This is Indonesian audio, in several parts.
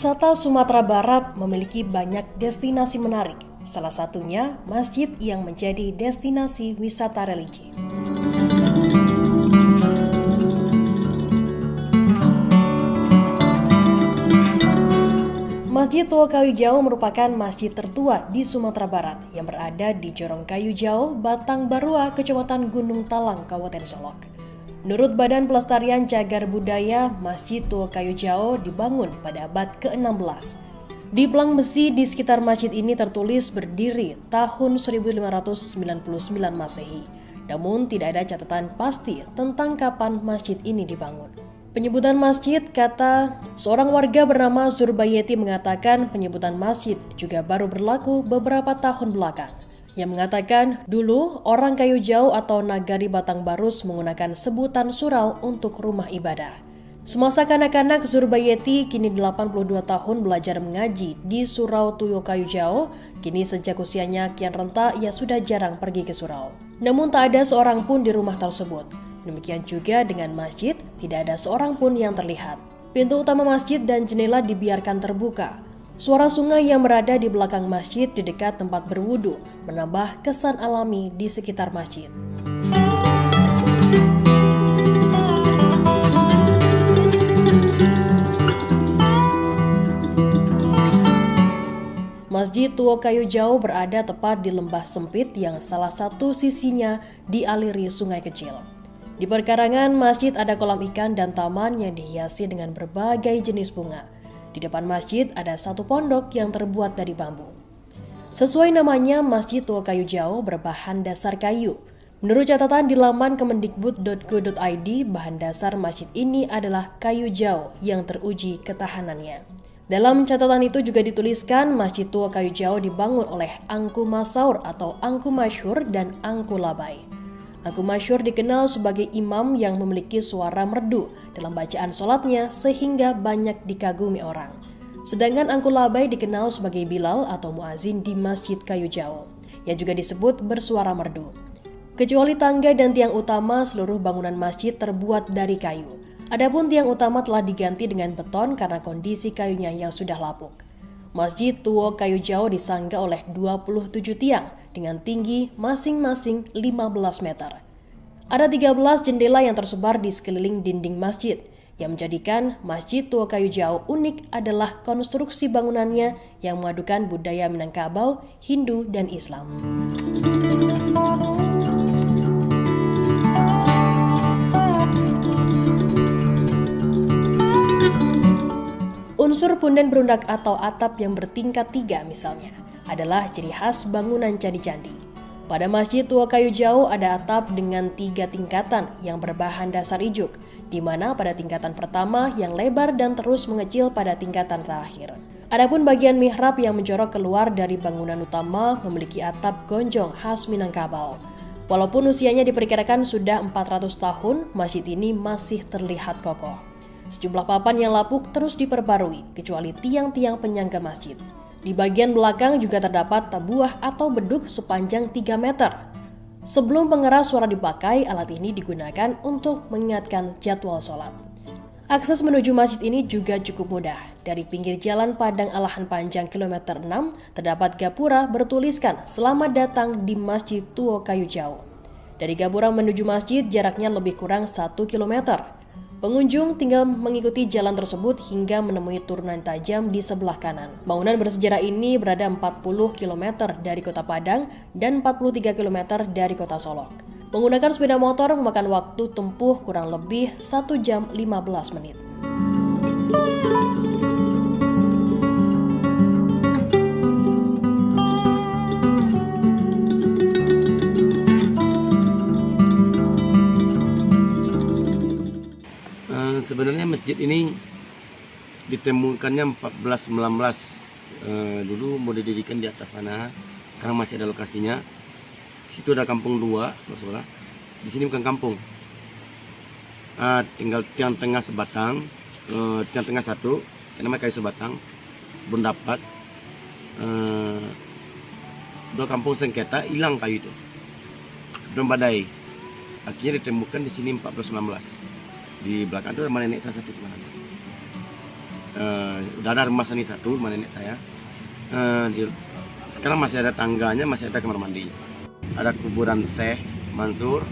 Wisata Sumatera Barat memiliki banyak destinasi menarik, salah satunya masjid yang menjadi destinasi wisata religi. Masjid Tua Kayu Jauh merupakan masjid tertua di Sumatera Barat yang berada di Jorong Kayu Jauh, Batang Barua, Kecamatan Gunung Talang, Kabupaten Solok. Menurut Badan Pelestarian Cagar Budaya, Masjid Tua Kayu Jauh dibangun pada abad ke-16. Di pelang besi di sekitar masjid ini tertulis berdiri tahun 1599 Masehi. Namun tidak ada catatan pasti tentang kapan masjid ini dibangun. Penyebutan masjid, kata seorang warga bernama Zurbayeti mengatakan penyebutan masjid juga baru berlaku beberapa tahun belakang. Yang mengatakan dulu orang Kayu Jauh atau Nagari Batang Barus menggunakan sebutan surau untuk rumah ibadah. Semasa kanak-kanak, Zurbayeti kini 82 tahun belajar mengaji di Surau Tuyo Kayu Jauh. Kini sejak usianya kian renta, ia sudah jarang pergi ke surau. Namun tak ada seorang pun di rumah tersebut. Demikian juga dengan masjid, tidak ada seorang pun yang terlihat. Pintu utama masjid dan jendela dibiarkan terbuka. Suara sungai yang berada di belakang masjid di dekat tempat berwudu menambah kesan alami di sekitar masjid. Masjid Tua Kayu Jauh berada tepat di lembah sempit yang salah satu sisinya dialiri sungai kecil. Di perkarangan masjid ada kolam ikan dan taman yang dihiasi dengan berbagai jenis bunga. Di depan masjid ada satu pondok yang terbuat dari bambu. Sesuai namanya, Masjid Tua Kayu Jauh berbahan dasar kayu. Menurut catatan di laman kemendikbud.go.id, bahan dasar masjid ini adalah kayu jauh yang teruji ketahanannya. Dalam catatan itu juga dituliskan Masjid Tua Kayu Jauh dibangun oleh Angku Masaur atau Angku Masyhur dan Angku Labai. Angku Masyhur dikenal sebagai imam yang memiliki suara merdu dalam bacaan sholatnya sehingga banyak dikagumi orang. Sedangkan Angku Labai dikenal sebagai Bilal atau muazin di Masjid Kayu Jauh, yang juga disebut bersuara merdu. Kecuali tangga dan tiang utama, seluruh bangunan masjid terbuat dari kayu. Adapun tiang utama telah diganti dengan beton karena kondisi kayunya yang sudah lapuk. Masjid Tua Kayu Jauh disangga oleh 27 tiang dengan tinggi masing-masing 15 meter. Ada 13 jendela yang tersebar di sekeliling dinding masjid. Yang menjadikan Masjid Tua Kayu Jauh unik adalah konstruksi bangunannya yang memadukan budaya Minangkabau, Hindu, dan Islam. Unsur punden berundak atau atap yang bertingkat 3 misalnya adalah ciri khas bangunan candi-candi. Pada Masjid Tua Kayu Jauh ada atap dengan 3 tingkatan yang berbahan dasar ijuk, di mana pada tingkatan pertama yang lebar dan terus mengecil pada tingkatan terakhir. Adapun bagian mihrab yang menjorok keluar dari bangunan utama memiliki atap gonjong khas Minangkabau. Walaupun usianya diperkirakan sudah 400 tahun, masjid ini masih terlihat kokoh. Sejumlah papan yang lapuk terus diperbarui, kecuali tiang-tiang penyangga masjid. Di bagian belakang juga terdapat tabuah atau beduk sepanjang 3 meter. Sebelum pengeras suara dipakai, alat ini digunakan untuk mengingatkan jadwal sholat. Akses menuju masjid ini juga cukup mudah. Dari pinggir jalan Padang Alahan Panjang kilometer 6, terdapat gapura bertuliskan "Selamat datang di Masjid Tua Kayu Jauh". Dari gapura menuju masjid jaraknya lebih kurang 1 kilometer. Pengunjung tinggal mengikuti jalan tersebut hingga menemui turunan tajam di sebelah kanan. Bangunan bersejarah ini berada 40 km dari kota Padang dan 43 km dari kota Solok. Menggunakan sepeda motor memakan waktu tempuh kurang lebih 1 jam 15 menit. Sebenarnya masjid ini ditemukannya 1419. Dulu mau didirikan di atas sana, sekarang masih ada lokasinya. Situ ada kampung 2, saudara. Di sini bukan kampung. Tinggal tiang tengah sebatang, tiang tengah satu, yang namanya kayu sebatang, belum dapat. 2 kampung sengketa, hilang kayu itu. Belum badai. Akhirnya ditemukan di sini 1419. Di belakang itu rumah nenek saya satu kemana. udah ada rumah seni satu, rumah nenek saya. Sekarang masih ada tangganya, masih ada kamar mandi. Ada kuburan Syekh Mansur,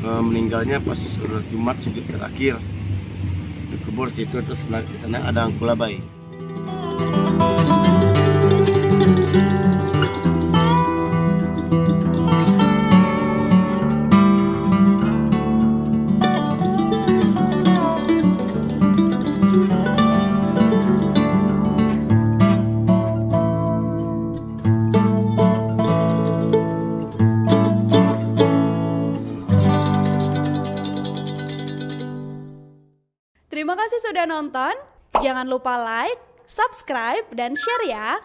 meninggalnya pas Jumat sujud terakhir. Dikubur situ, terus di sana ada Angkulabai. Terima kasih sudah nonton. Jangan lupa like, subscribe, dan share ya.